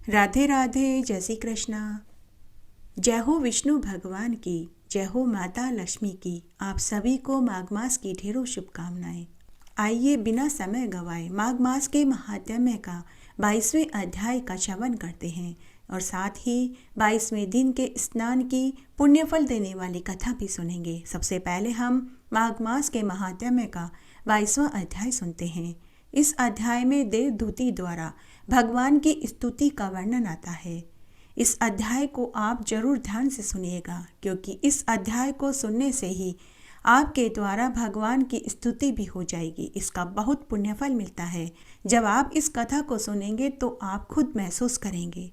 राधे राधे, जय श्री कृष्णा। जय हो विष्णु भगवान की, जय हो माता लक्ष्मी की। आप सभी को माघ मास की ढेरों शुभकामनाएं। आइए बिना समय गवाए माघ मास के महात्म्य का 22वें अध्याय का श्रवण करते हैं और साथ ही 22वें दिन के स्नान की पुण्यफल देने वाली कथा भी सुनेंगे। सबसे पहले हम माघ मास के महात्म्य का 22वां अध्याय सुनते हैं। इस अध्याय में देवदूती द्वारा भगवान की स्तुति का वर्णन आता है। इस अध्याय को आप जरूर ध्यान से सुनिएगा, क्योंकि इस अध्याय को सुनने से ही आपके द्वारा भगवान की स्तुति भी हो जाएगी। इसका बहुत पुण्यफल मिलता है। जब आप इस कथा को सुनेंगे तो आप खुद महसूस करेंगे।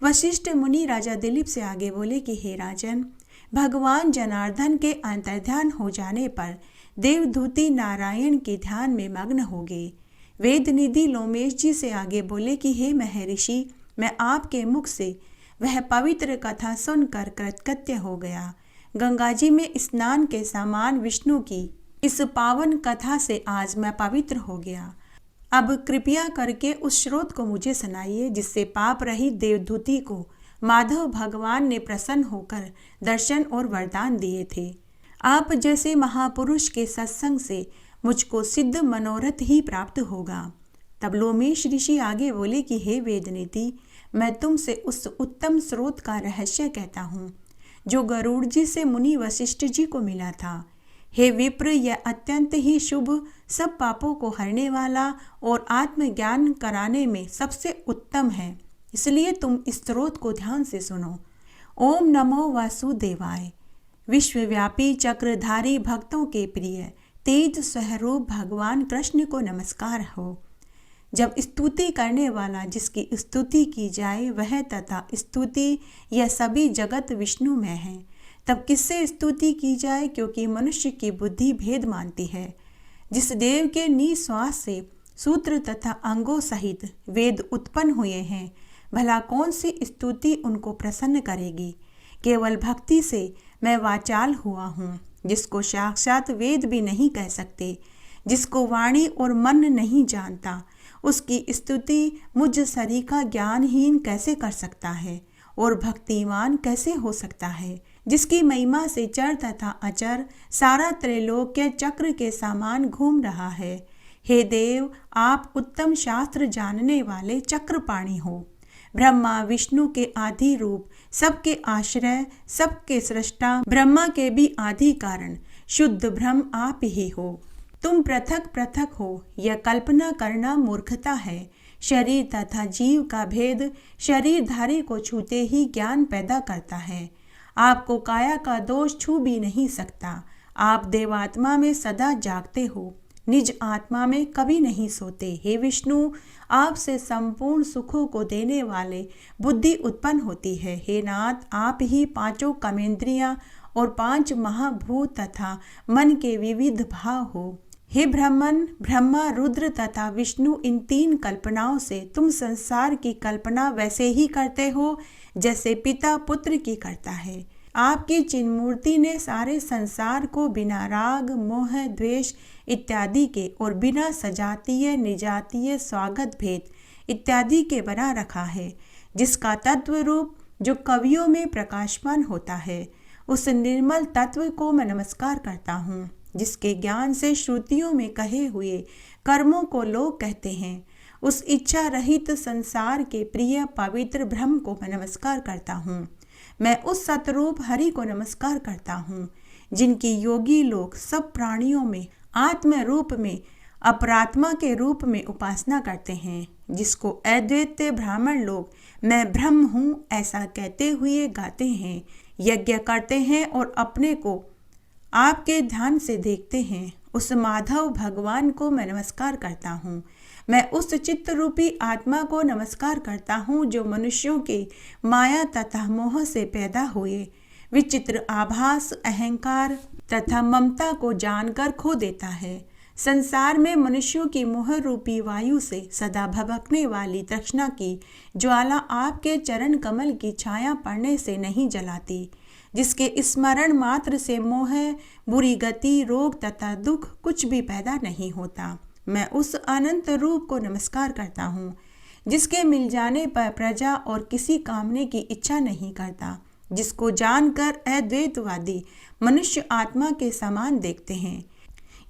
वशिष्ठ मुनि राजा दिलीप से आगे बोले कि हे राजन, भगवान जनार्दन के अंतर्ध्यान हो जाने पर देवदूती नारायण के ध्यान में मग्न हो गए। वेद निधि लोमेश जी से आगे बोले कि हे महर्षि, मैं आपके मुख से वह पवित्र कथा सुनकर कृतकृत्य हो गया। गंगा जी में स्नान के समान विष्णु की इस पावन कथा से आज मैं पवित्र हो गया। अब कृपया करके उस स्रोत को मुझे सुनाइए जिससे पाप रहित देवदूती को माधव भगवान ने प्रसन्न होकर दर्शन और वरदान दिए थे। आप जैसे महापुरुष के सत्संग से मुझको सिद्ध मनोरथ ही प्राप्त होगा। तब लोमेश ऋषि आगे बोले कि हे वेदनीति, मैं तुमसे उस उत्तम स्रोत का रहस्य कहता हूँ जो गरुड़ जी से मुनि वशिष्ठ जी को मिला था। हे विप्र, यह अत्यंत ही शुभ, सब पापों को हरने वाला और आत्मज्ञान कराने में सबसे उत्तम है। इसलिए तुम इस स्रोत को ध्यान से सुनो। ओम नमो वासुदेवाय। विश्वव्यापी चक्रधारी भक्तों के प्रिय तेज स्वरूप भगवान कृष्ण को नमस्कार हो। जब स्तुति करने वाला जिसकी स्तुति की जाए वह तथा स्तुति यह सभी जगत विष्णु में है, तब किससे स्तुति की जाए? क्योंकि मनुष्य की बुद्धि भेद मानती है। जिस देव के निश्वास से सूत्र तथा अंगों सहित वेद उत्पन्न हुए हैं, भला कौन सी स्तुति उनको प्रसन्न करेगी? केवल भक्ति से मैं वाचाल हुआ हूँ, जिसको साक्षात वेद भी नहीं कह सकते, जिसको वाणी और मन नहीं जानता, उसकी स्तुति मुझ सरीखा ज्ञानहीन कैसे कर सकता है और भक्तिमान कैसे हो सकता है? जिसकी महिमा से चर तथा अचर सारा त्रैलोक्य चक्र के समान घूम रहा है। हे देव, आप उत्तम शास्त्र जानने वाले चक्रपाणी हो। ब्रह्मा विष्णु के आदि रूप, सबके आश्रय, सबके सृष्टा, ब्रह्मा के भी आदि कारण, शुद्ध ब्रह्म आप ही हो। तुम पृथक पृथक हो, यह कल्पना करना मूर्खता है। शरीर तथा जीव का भेद शरीरधारी को छूते ही ज्ञान पैदा करता है। आपको काया का दोष छू भी नहीं सकता। आप देवात्मा में सदा जागते हो, निज आत्मा में कभी नहीं सोते। हे विष्णु, आपसे संपूर्ण सुखों को देने वाले बुद्धि उत्पन्न होती है। हे नाथ, आप ही पांचों कर्मेंद्रियां और 5 महाभूत तथा मन के विविध भाव हो। हे ब्रह्मन, ब्रह्मा, रुद्र तथा विष्णु, इन 3 कल्पनाओं से तुम संसार की कल्पना वैसे ही करते हो जैसे पिता पुत्र की करता है। आपकी चिन्मूर्ति ने सारे संसार को बिना राग मोह द्वेष इत्यादि के और बिना सजातीय निजातीय स्वागत भेद इत्यादि के बना रखा है। जिसका तत्व रूप जो कवियों में प्रकाशमान होता है, उस निर्मल तत्व को मैं नमस्कार करता हूँ। जिसके ज्ञान से श्रुतियों में कहे हुए कर्मों को लोग कहते हैं, उस इच्छा रहित संसार के प्रिय पवित्र ब्रह्म को मैं नमस्कार करता हूँ। मैं उस सतरूप हरि को नमस्कार करता हूँ, जिनकी योगी लोग सब प्राणियों में आत्म रूप में अपरात्मा के रूप में उपासना करते हैं। जिसको अद्वैत ब्राह्मण लोग मैं ब्रह्म हूँ ऐसा कहते हुए गाते हैं, यज्ञ करते हैं और अपने को आपके ध्यान से देखते हैं, उस माधव भगवान को मैं नमस्कार करता हूँ। मैं उस चित्त रूपी आत्मा को नमस्कार करता हूँ जो मनुष्यों के माया तथा मोह से पैदा हुए विचित्र आभास, अहंकार तथा ममता को जानकर खो देता है। संसार में मनुष्यों की मोह रूपी वायु से सदा भभकने वाली तृष्णा की ज्वाला आपके चरण कमल की छाया पड़ने से नहीं जलाती। जिसके स्मरण मात्र से मोह, बुरी गति, रोग तथा दुख कुछ भी पैदा नहीं होता। मैं उस अनंत रूप को नमस्कार करता हूँ जिसके मिल जाने पर प्रजा और किसी कामने की इच्छा नहीं करता, जिसको जानकर अद्वैतवादी मनुष्य आत्मा के समान देखते हैं।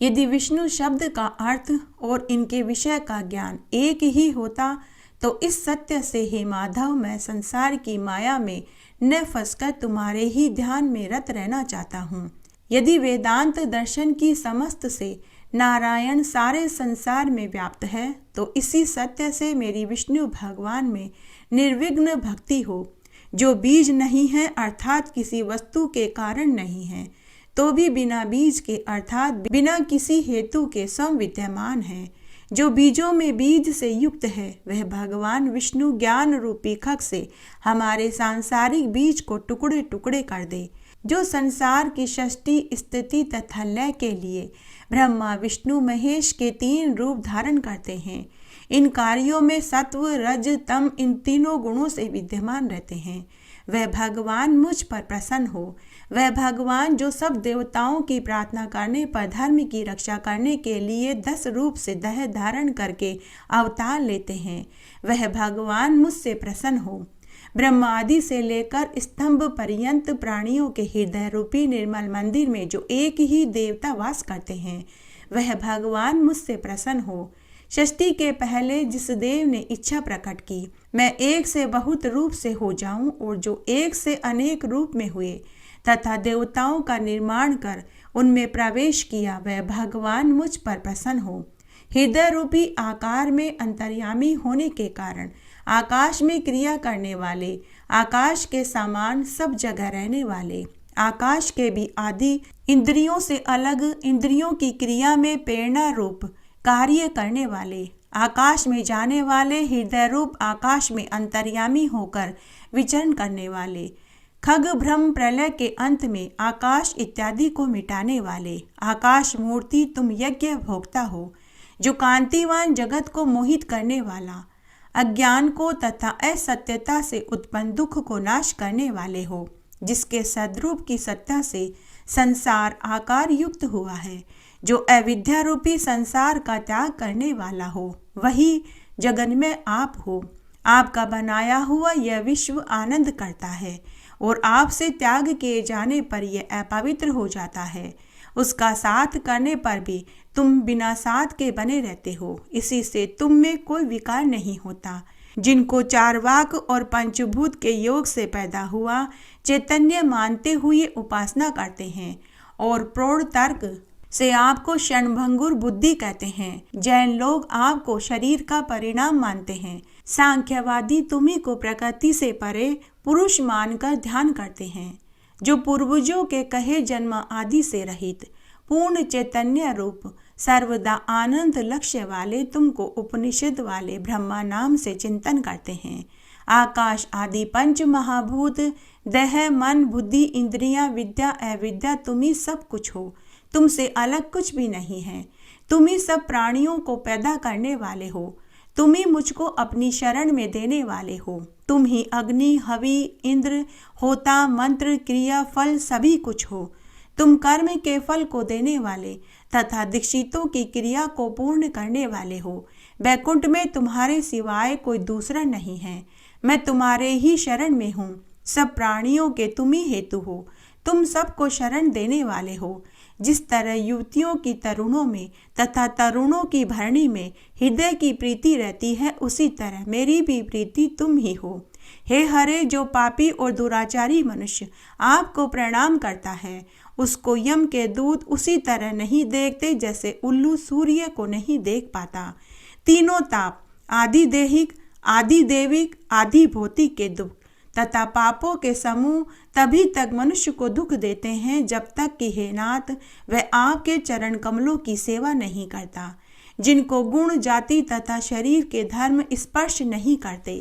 यदि विष्णु शब्द का अर्थ और इनके विषय का ज्ञान एक ही होता तो इस सत्य से, हे माधव, मैं संसार की माया में न फंसकर तुम्हारे ही ध्यान में रत रहना चाहता हूँ। यदि वेदांत दर्शन की समस्त से नारायण सारे संसार में व्याप्त है तो इसी सत्य से मेरी विष्णु भगवान में निर्विघ्न भक्ति हो, जो बीज नहीं है अर्थात किसी वस्तु के कारण नहीं है, तो भी बिना बीज के अर्थात बिना किसी हेतु के स्वयं विद्यमान है। जो बीजों में बीज से युक्त है वह भगवान विष्णु ज्ञान रूपी खग से हमारे सांसारिक बीज को टुकड़े टुकड़े कर दे। जो संसार की सृष्टि स्थिति तथा लय के लिए ब्रह्मा विष्णु महेश के 3 रूप धारण करते हैं, इन कार्यों में सत्व रज तम इन तीनों गुणों से विद्यमान रहते हैं, वह भगवान मुझ पर प्रसन्न हो। वह भगवान जो सब देवताओं की प्रार्थना करने पर धर्म की रक्षा करने के लिए 10 रूप से देह धारण करके अवतार लेते हैं, वह भगवान मुझसे प्रसन्न हो। ब्रह्मा आदि से लेकर स्तंभ पर्यंत प्राणियों के हृदय रूपी निर्मल मंदिर में जो एक ही देवता वास करते हैं, वह भगवान मुझसे प्रसन्न हो। सृष्टि के पहले जिस देव ने इच्छा प्रकट की मैं एक से बहुत रूप से हो जाऊं, और जो एक से अनेक रूप में हुए तथा देवताओं का निर्माण कर उनमें प्रवेश किया, वह भगवान मुझ पर प्रसन्न हो। हृदय रूपी आकार में अंतर्यामी होने के कारण आकाश में क्रिया करने वाले, आकाश के समान सब जगह रहने वाले, आकाश के भी आदि इंद्रियों से अलग इंद्रियों की क्रिया में प्रेरणा रूप कार्य करने वाले, आकाश में जाने वाले, हृदय रूप आकाश में अंतर्यामी होकर विचरण करने वाले, खग ब्रह्म प्रलय के अंत में आकाश इत्यादि को मिटाने वाले, आकाश मूर्ति तुम यज्ञ भोक्ता हो, जो कांतिवान जगत को मोहित करने वाला, अज्ञान को तथा असत्यता से उत्पन्न दुख को नाश करने वाले हो, जिसके सद्रूप की सत्ता से संसार आकार युक्त हुआ है, जो अविद्या रूपी संसार का त्याग करने वाला हो, वही जगन में आप हो। आपका बनाया हुआ यह विश्व आनंद करता है और आपसे त्याग किए जाने पर यह अपवित्र हो जाता है। उसका साथ करने पर भी तुम बिना साथ के बने रहते हो, इसी से तुम में कोई विकार नहीं होता। जिनको 4 वाक और पंचभूत के योग से पैदा हुआ चैतन्य मानते हुए उपासना करते हैं और प्रौढ़ तर्क से आपको क्षणभंगुर बुद्धि कहते हैं। जैन लोग आपको शरीर का परिणाम मानते हैं। सांख्यवादी तुम्ही को प्रकृति से परे पुरुष मानकर ध्यान करते हैं। जो पूर्वजों के कहे जन्म आदि से रहित पूर्ण चैतन्य रूप सर्वदा आनंद लक्ष्य वाले तुमको उपनिषद वाले ब्रह्मा नाम से चिंतन करते हैं। आकाश आदि 5 महाभूत देह मन बुद्धि इंद्रियां विद्या अविद्या तुम्ही सब कुछ हो, तुमसे अलग कुछ भी नहीं है। तुम ही सब प्राणियों को पैदा करने वाले हो, तुम ही मुझको अपनी शरण में देने वाले हो। तुम ही अग्नि हवि इंद्र होता मंत्र क्रिया फल सभी कुछ हो। तुम कर्म के फल को देने वाले तथा दीक्षितों की क्रिया को पूर्ण करने वाले हो। वैकुंठ में तुम्हारे सिवाय कोई दूसरा नहीं है। मैं तुम्हारे ही शरण में हूँ। सब प्राणियों के तुम ही हेतु हो। तुम सबको शरण देने वाले हो। जिस तरह युवतियों की तरुणों में तथा तरुणों की भरणी में हृदय की प्रीति रहती है, उसी तरह मेरी भी प्रीति तुम ही हो। हे हरे, जो पापी और दुराचारी मनुष्य आपको प्रणाम करता है, उसको यम के दूत उसी तरह नहीं देखते जैसे उल्लू सूर्य को नहीं देख पाता। तीनों ताप आदि देहिक आदि देविक आदि भौतिक के दुख तथा पापों के समूह तभी तक मनुष्य को दुख देते हैं जब तक कि हे नाथ वह आपके चरण कमलों की सेवा नहीं करता। जिनको गुण जाति तथा शरीर के धर्म स्पर्श नहीं करते,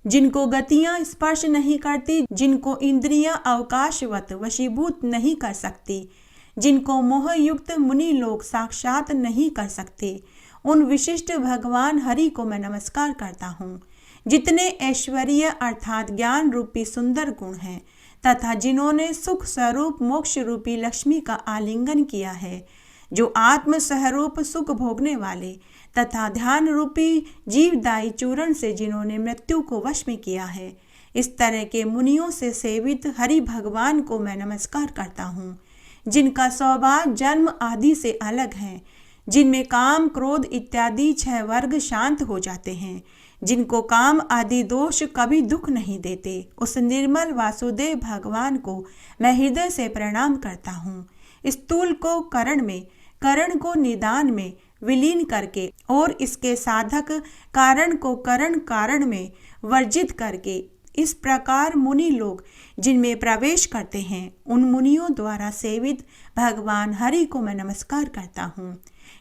जिनको गतियां स्पर्श नहीं करती, जिनको इंद्रियां अवकाशवत वशीभूत नहीं कर सकती, जिनको मोहयुक्त मुनि लोग साक्षात नहीं कर सकते, उन विशिष्ट भगवान हरि को मैं नमस्कार करता हूँ। जितने ऐश्वर्य अर्थात ज्ञान रूपी सुंदर गुण हैं तथा जिन्होंने सुख स्वरूप मोक्ष रूपी लक्ष्मी का आलिंगन किया है, जो आत्म स्वरूप सुख भोगने वाले तथा ध्यान रूपी जीवदायी चूर्ण से जिन्होंने मृत्यु को वश में किया है, इस तरह के मुनियों से सेवित हरि भगवान को मैं नमस्कार करता हूँ, जिनका स्वभाव जन्म आदि से अलग है, जिनमें काम क्रोध इत्यादि 6 वर्ग शांत हो जाते हैं, जिनको काम आदि दोष कभी दुख नहीं देते, उस निर्मल वासुदेव भगवान को मैं हृदय से प्रणाम करता हूँ। स्थूल को करण में, करण को निदान में विलीन करके और इसके साधक कारण को करण कारण में वर्जित करके, इस प्रकार मुनि लोग जिनमें प्रवेश करते हैं, उन मुनियों द्वारा सेवित भगवान हरि को मैं नमस्कार करता हूँ,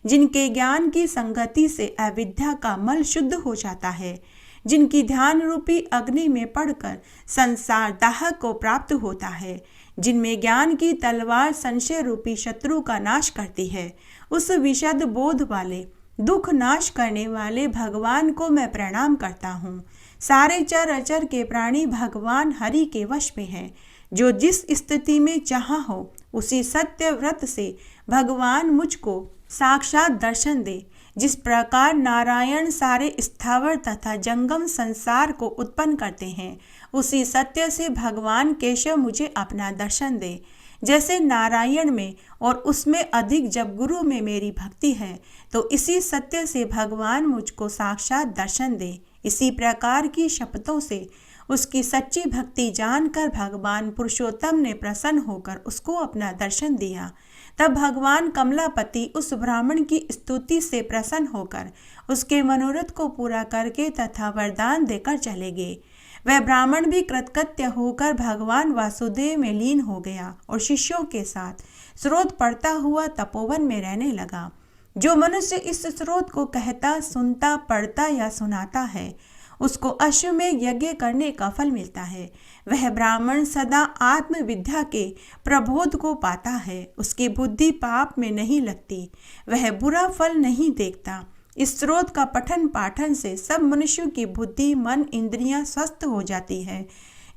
जिनके ज्ञान की संगति से अविद्या का मल शुद्ध हो जाता है, जिनकी ध्यान रूपी अग्नि में पड़कर संसार दाह को प्राप्त होता है, जिनमें ज्ञान की तलवार संशय रूपी शत्रु का नाश करती है, उस विशद बोध वाले दुख नाश करने वाले भगवान को मैं प्रणाम करता हूँ। सारे चर अचर के प्राणी भगवान हरि के वश में हैं, जो जिस स्थिति में चाहा हो उसी सत्य व्रत से भगवान मुझको साक्षात दर्शन दे। जिस प्रकार नारायण सारे स्थावर तथा जंगम संसार को उत्पन्न करते हैं, उसी सत्य से भगवान केशव मुझे अपना दर्शन दे। जैसे नारायण में और उसमें अधिक जब गुरु में मेरी भक्ति है, तो इसी सत्य से भगवान मुझको साक्षात दर्शन दे। इसी प्रकार की शपथों से उसकी सच्ची भक्ति जानकर भगवान पुरुषोत्तम ने प्रसन्न होकर उसको अपना दर्शन दिया। तब भगवान कमलापति उस ब्राह्मण की स्तुति से प्रसन्न होकर उसके मनोरथ को पूरा करके तथा वरदान देकर चले गए। वह ब्राह्मण भी कृतकृत्य होकर भगवान वासुदेव में लीन हो गया और शिष्यों के साथ स्रोत पढ़ता हुआ तपोवन में रहने लगा। जो मनुष्य इस स्रोत को कहता, सुनता, पढ़ता या सुनाता है, उसको अश्वमेध यज्ञ करने का फल मिलता है। वह ब्राह्मण सदा आत्मविद्या के प्रबोध को पाता है, उसकी बुद्धि पाप में नहीं लगती, वह बुरा फल नहीं देखता। इस स्रोत का पठन पाठन से सब मनुष्यों की बुद्धि, मन, इंद्रियां स्वस्थ हो जाती है।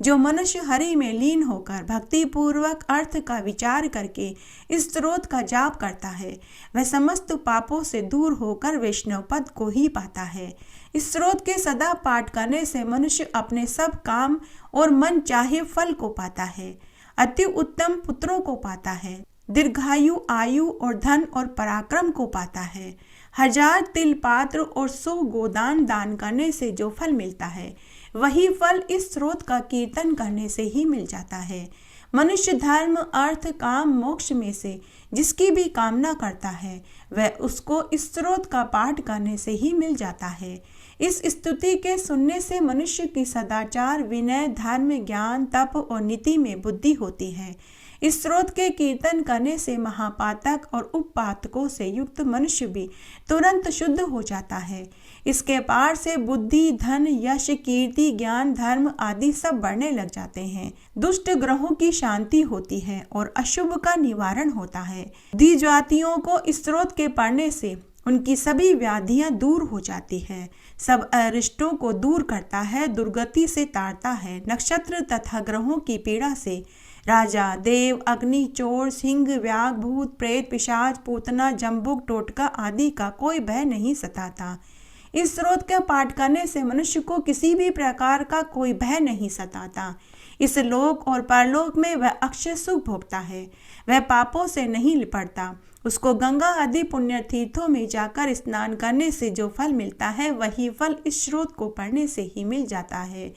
जो मनुष्य हरि में लीन होकर भक्ति पूर्वक अर्थ का विचार करके इस स्रोत का जाप करता है, वह समस्त पापों से दूर होकर वैष्णव पद को ही पाता है। इस स्रोत के सदा पाठ करने से मनुष्य अपने सब काम और मन चाहे फल को पाता है, अति उत्तम पुत्रों को पाता है, दीर्घायु, आयु और धन और पराक्रम को पाता है। 1000 तिल पात्र और 100 गोदान दान करने से जो फल मिलता है, वही फल इस स्रोत का कीर्तन करने से ही मिल जाता है। मनुष्य धर्म, अर्थ, काम, मोक्ष में से जिसकी भी कामना करता है, वह उसको इस स्रोत का पाठ करने से ही मिल जाता है। इस स्तुति के सुनने से मनुष्य की सदाचार, विनय, धर्म, ज्ञान, तप और नीति में बुद्धि होती है। इस स्रोत के कीर्तन करने से महापातक और उपपातकों से युक्त मनुष्य भी तुरंत शुद्ध हो जाता है। इसके पार से बुद्धि, धन, यश, कीर्ति, ज्ञान, धर्म आदि सब बढ़ने लग जाते हैं। दुष्ट ग्रहों की शांति होती है और अशुभ का निवारण होता है। द्विजातियों को इस स्रोत के पढ़ने से उनकी सभी व्याधियां दूर हो जाती है, सब अरिष्टों को दूर करता है, दुर्गति से तारता है। नक्षत्र तथा ग्रहों की पीड़ा से राजा, देव, अग्नि, चोर, सिंह, व्याघ, भूत, प्रेत, पिशाच, पूतना, जम्बुक, टोटका आदि का कोई भय नहीं सताता। इस स्रोत का पाठ करने से मनुष्य को किसी भी प्रकार का कोई भय नहीं सताता। इस लोक और परलोक में वह अक्षय सुख भोगता है। वह पापों से नहीं लिपटता। उसको गंगा आदि पुण्य तीर्थों में जाकर स्नान करने से जो फल मिलता है, वही फल इस स्रोत को पढ़ने से ही मिल जाता है।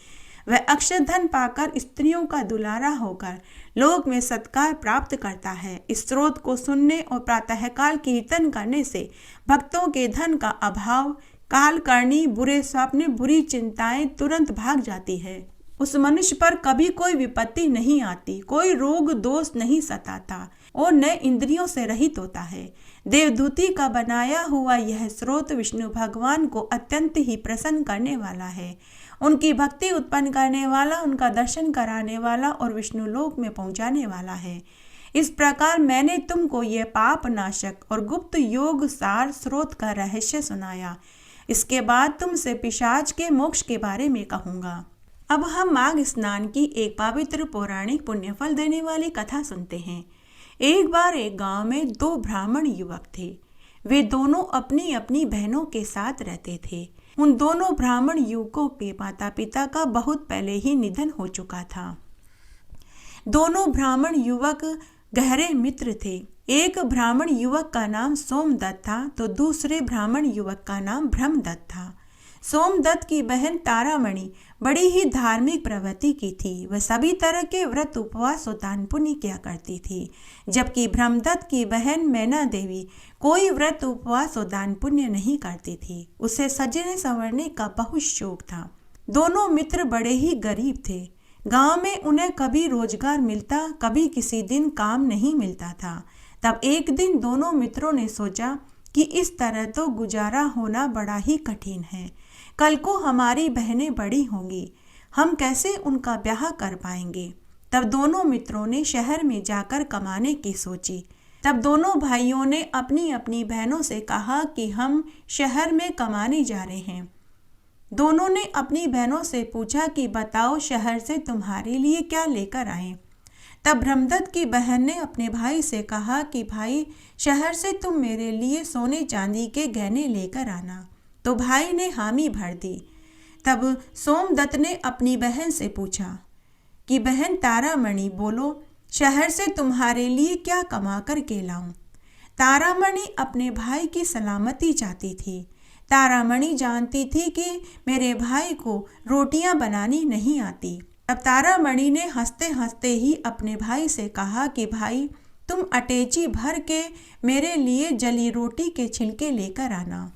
वह अक्षय धन पाकर स्त्रियों का दुलारा होकर लोक में सत्कार प्राप्त करता है। इस स्रोत को सुनने और प्रातःकाल कीर्तन करने से भक्तों के धन का अभाव, काल करनी, बुरे स्वप्न, बुरी चिंताएं तुरंत भाग जाती है। उस मनुष्य पर कभी कोई विपत्ति नहीं आती, कोई रोग दोष नहीं सताता और न इंद्रियों से रहित होता है। देवदूती का बनाया हुआ यह स्रोत विष्णु भगवान को अत्यंत ही प्रसन्न करने वाला है, उनकी भक्ति उत्पन्न करने वाला, उनका दर्शन कराने वाला और विष्णु लोक में पहुंचाने वाला है। इस प्रकार मैंने तुमको यह पाप नाशक और गुप्त योग सार स्रोत का रहस्य सुनाया। इसके बाद तुमसे पिशाच के मोक्ष के बारे में कहूँगा। अब हम माघ स्नान की एक पवित्र पौराणिक पुण्यफल देने वाली कथा सुनते हैं। एक बार एक गांव में 2 ब्राह्मण युवक थे। वे दोनों अपनी अपनी बहनों के साथ रहते थे। उन दोनों ब्राह्मण युवकों के माता पिता का बहुत पहले ही निधन हो चुका था। दोनों ब्राह्मण युवक गहरे मित्र थे। एक ब्राह्मण युवक का नाम सोमदत्त था तो दूसरे ब्राह्मण युवक का नाम ब्रह्मदत्त था। सोमदत्त की बहन तारामणि बड़ी ही धार्मिक प्रवृत्ति की थी। वह सभी तरह के व्रत उपवास और दान पुण्य किया करती थी, जबकि ब्रह्मदत्त की बहन मैना देवी कोई व्रत उपवास और दान पुण्य नहीं करती थी। उसे सजने संवरने का बहुत शौक था। दोनों मित्र बड़े ही गरीब थे। गांव में उन्हें कभी रोजगार मिलता, कभी किसी दिन काम नहीं मिलता था। तब एक दिन दोनों मित्रों ने सोचा कि इस तरह तो गुजारा होना बड़ा ही कठिन है। कल को हमारी बहनें बड़ी होंगी, हम कैसे उनका ब्याह कर पाएंगे। तब दोनों मित्रों ने शहर में जाकर कमाने की सोची। तब दोनों भाइयों ने अपनी अपनी बहनों से कहा कि हम शहर में कमाने जा रहे हैं। दोनों ने अपनी बहनों से पूछा कि बताओ शहर से तुम्हारे लिए क्या लेकर आए। तब ब्रह्मदत्त की बहन ने अपने भाई से कहा कि भाई, शहर से तुम मेरे लिए सोने चांदी के गहने लेकर आना। तो भाई ने हामी भर दी। तब सोमदत्त ने अपनी बहन से पूछा कि बहन तारामणि, बोलो शहर से तुम्हारे लिए क्या कमा कर के लाऊं। तारामणि अपने भाई की सलामती चाहती थी। तारामणि जानती थी कि मेरे भाई को रोटियां बनानी नहीं आती। अब तारामणि ने हंसते हंसते ही अपने भाई से कहा कि भाई, तुम अटैची भर के मेरे लिए जली रोटी के छिलके लेकर आना,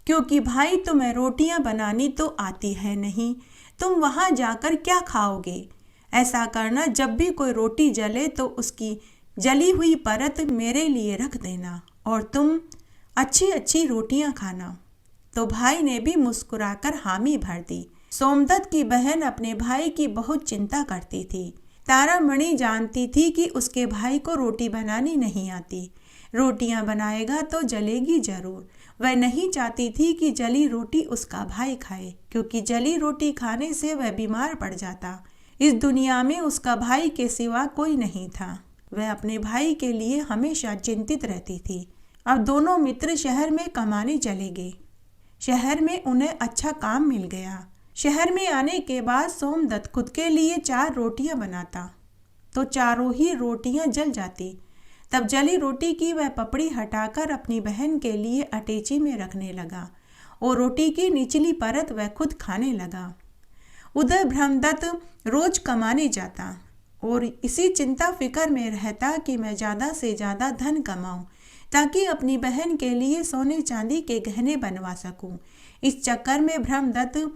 क्योंकि भाई तुम्हें रोटियां बनानी तो आती है नहीं, तुम वहां जाकर क्या खाओगे। ऐसा करना, जब भी कोई रोटी जले तो उसकी जली हुई परत मेरे लिए रख देना और तुम अच्छी अच्छी रोटियां खाना। तो भाई ने भी मुस्कुराकर हामी भर दी। सोमदत्त की बहन अपने भाई की बहुत चिंता करती थी। तारामणि जानती थी कि उसके भाई को रोटी बनानी नहीं आती। रोटियां बनाएगा तो जलेगी जरूर। वह नहीं चाहती थी कि जली रोटी उसका भाई खाए, क्योंकि जली रोटी खाने से वह बीमार पड़ जाता। इस दुनिया में उसका भाई के सिवा कोई नहीं था। वह अपने भाई के लिए हमेशा चिंतित रहती थी। अब दोनों मित्र शहर में कमाने चले गए। शहर में उन्हें अच्छा काम मिल गया। शहर में आने के बाद सोमदत्त खुद के लिए 4 रोटियां बनाता तो चारों ही रोटियां जल जाती। तब जली रोटी की वह पपड़ी हटाकर अपनी बहन के लिए अटैची में रखने लगा और रोटी की निचली परत वह खुद खाने लगा। उधर ब्रह्मदत्त रोज कमाने जाता और इसी चिंता फिक्र में रहता कि मैं ज़्यादा से ज़्यादा धन कमाऊं ताकि अपनी बहन के लिए सोने चांदी के गहने बनवा सकूं। इस चक्कर में ब्रह्मदत्त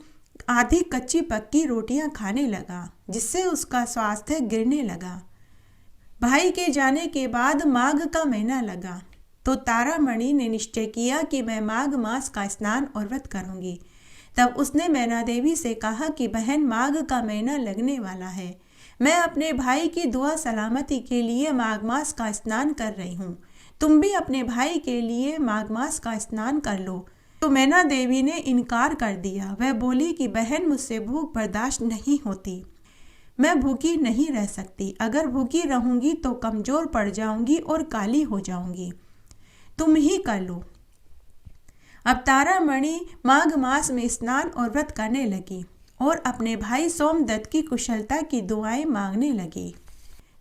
आधी कच्ची पक्की रोटियां खाने लगा, जिससे उसका स्वास्थ्य गिरने लगा। भाई के जाने के बाद माघ का महीना लगा तो तारामणि ने निश्चय किया कि मैं माघ मास का स्नान और व्रत करूंगी। तब उसने मैना देवी से कहा कि बहन, माघ का महीना लगने वाला है, मैं अपने भाई की दुआ सलामती के लिए माघ मास का स्नान कर रही हूँ, तुम भी अपने भाई के लिए माघ मास का स्नान कर लो। तो मैना देवी ने इनकार कर दिया। वह बोली कि बहन, मुझसे भूख बर्दाश्त नहीं होती, मैं भूखी नहीं रह सकती। अगर भूखी रहूंगी तो कमजोर पड़ जाऊंगी और काली हो जाऊंगी, तुम ही कर लो। अब तारामणि माघ मास में स्नान और व्रत करने लगी और अपने भाई सोमदत्त की कुशलता की दुआएं मांगने लगी।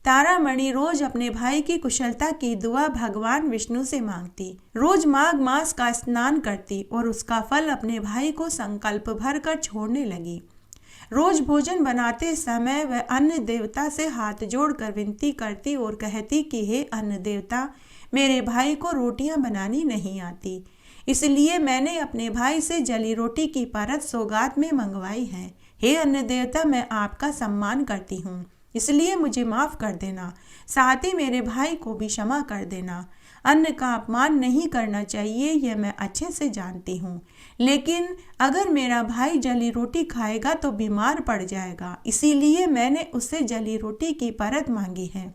तारामणि रोज अपने भाई की कुशलता की दुआ भगवान विष्णु से मांगती। रोज माघ मास का स्नान करती और उसका फल अपने भाई को संकल्प भर कर छोड़ने लगी। रोज भोजन बनाते समय वह अन्न देवता से हाथ जोड़कर विनती करती और कहती कि हे अन्न देवता, मेरे भाई को रोटियां बनानी नहीं आती, इसलिए मैंने अपने भाई से जली रोटी की परत सौगात में मंगवाई है। हे अन्न देवता, मैं आपका सम्मान करती हूँ, इसलिए मुझे माफ़ कर देना, साथ ही मेरे भाई को भी क्षमा कर देना। अन्न का अपमान नहीं करना चाहिए, यह मैं अच्छे से जानती हूँ, लेकिन अगर मेरा भाई जली रोटी खाएगा तो बीमार पड़ जाएगा, इसीलिए मैंने उससे जली रोटी की परत मांगी है।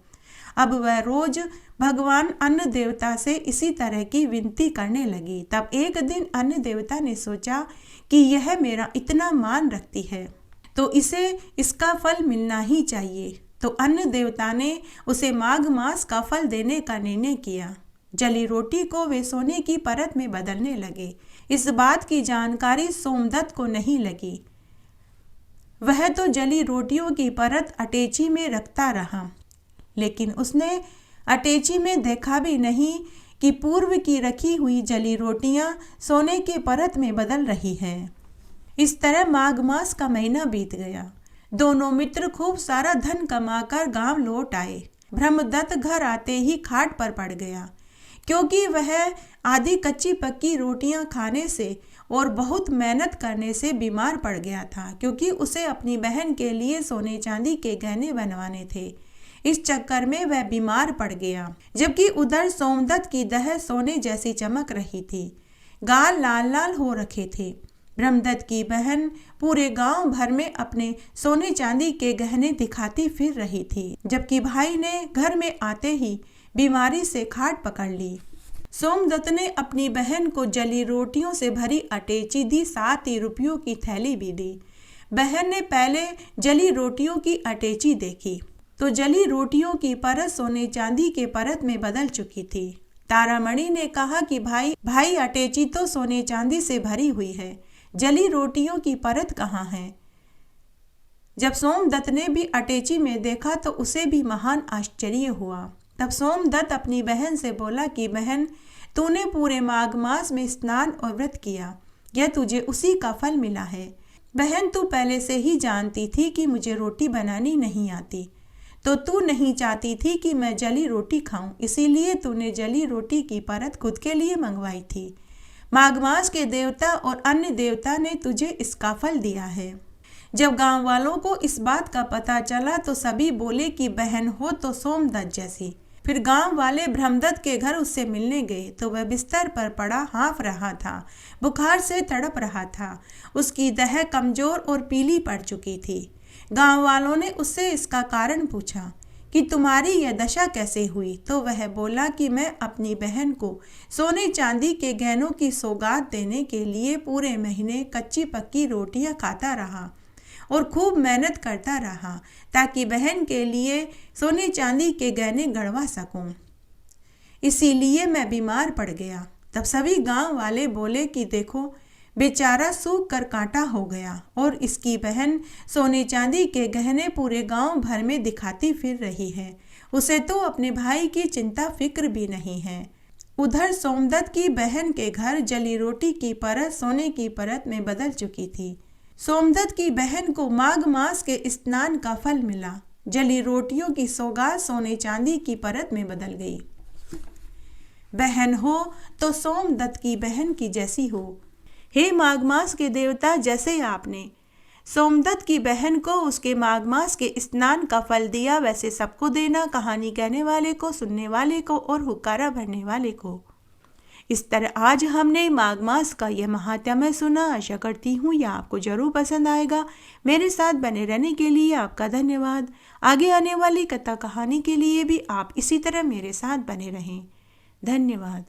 अब वह रोज भगवान अन्न देवता से इसी तरह की विनती करने लगी। तब एक दिन अन्न देवता ने सोचा कि यह मेरा इतना मान रखती है तो इसे इसका फल मिलना ही चाहिए। तो अन्न देवता ने उसे माघ मास का फल देने का निर्णय किया। जली रोटी को वे सोने की परत में बदलने लगे। इस बात की जानकारी सोमदत्त को नहीं लगी। वह तो जली रोटियों की परत अटेची में रखता रहा, लेकिन उसने अटेची में देखा भी नहीं कि पूर्व की रखी हुई जली रोटियां सोने के परत में बदल रही हैं। इस तरह माघ मास का महीना बीत गया। दोनों मित्र खूब सारा धन कमाकर गांव लौट आए। ब्रह्मदत्त घर आते ही खाट पर पड़ गया, क्योंकि वह आधी कच्ची पक्की रोटियां खाने से और बहुत मेहनत करने से बीमार पड़ गया था, क्योंकि उसे अपनी बहन के लिए सोने चांदी के गहने बनवाने थे। इस चक्कर में वह बीमार पड़ गया। जबकि उधर सोमदत्त की दह सोने जैसी चमक रही थी, गाल लाल लाल हो रखे थे। ब्रह्मदत्त की बहन पूरे गांव भर में अपने सोने चांदी के गहने दिखाती फिर रही थी, जबकि भाई ने घर में आते ही बीमारी से खाट पकड़ ली। सोमदत्त ने अपनी बहन को जली रोटियों से भरी अटेची दी, 7 ही रुपयों की थैली भी दी। बहन ने पहले जली रोटियों की अटेची देखी तो जली रोटियों की परत सोने चांदी के परत में बदल चुकी थी। तारामणि ने कहा कि भाई अटेची तो सोने चांदी से भरी हुई है, जली रोटियों की परत कहाँ है? जब सोमदत्त ने भी अटेची में देखा तो उसे भी महान आश्चर्य हुआ। तब सोमदत्त अपनी बहन से बोला कि बहन, तूने पूरे माघ मास में स्नान और व्रत किया, यह तुझे उसी का फल मिला है। बहन, तू पहले से ही जानती थी कि मुझे रोटी बनानी नहीं आती, तो तू नहीं चाहती थी कि मैं जली रोटी खाऊं, इसीलिए तूने जली रोटी की परत खुद के लिए मंगवाई थी। माघ मास के देवता और अन्य देवता ने तुझे इसका फल दिया है। जब गांव वालों को इस बात का पता चला तो सभी बोले कि बहन हो तो सोमदत्त जैसी। फिर गांव वाले ब्रह्मदत्त के घर उससे मिलने गए तो वह बिस्तर पर पड़ा हाँफ रहा था, बुखार से तड़प रहा था। उसकी दह कमजोर और पीली पड़ चुकी थी। गांव वालों ने उससे इसका कारण पूछा कि तुम्हारी यह दशा कैसे हुई, तो वह बोला कि मैं अपनी बहन को सोने चांदी के गहनों की सौगात देने के लिए पूरे महीने कच्ची पक्की रोटियां खाता रहा और खूब मेहनत करता रहा, ताकि बहन के लिए सोने चांदी के गहने गढ़वा सकूं। इसीलिए मैं बीमार पड़ गया। तब सभी गांव वाले बोले कि देखो, बेचारा सूख कर कांटा हो गया और इसकी बहन सोने चांदी के गहने पूरे गांव भर में दिखाती फिर रही है। उसे तो अपने भाई की चिंता फिक्र भी नहीं है। उधर सोमदत्त की बहन के घर जली रोटी की परत सोने की परत में बदल चुकी थी। सोमदत्त की बहन को माघ मास के स्नान का फल मिला। जली रोटियों की सौगात सोने चांदी की परत में बदल गई। बहन हो तो सोमदत्त की बहन की जैसी हो। हे माघ मास के देवता, जैसे आपने सोमदत्त की बहन को उसके माघ मास के स्नान का फल दिया, वैसे सबको देना, कहानी कहने वाले को, सुनने वाले को और हुक्कारा भरने वाले को। इस तरह आज हमने माघ मास का यह महात्म्य सुना। आशा करती हूँ यह आपको जरूर पसंद आएगा। मेरे साथ बने रहने के लिए आपका धन्यवाद। आगे आने वाली कथा कहानी के लिए भी आप इसी तरह मेरे साथ बने रहें। धन्यवाद।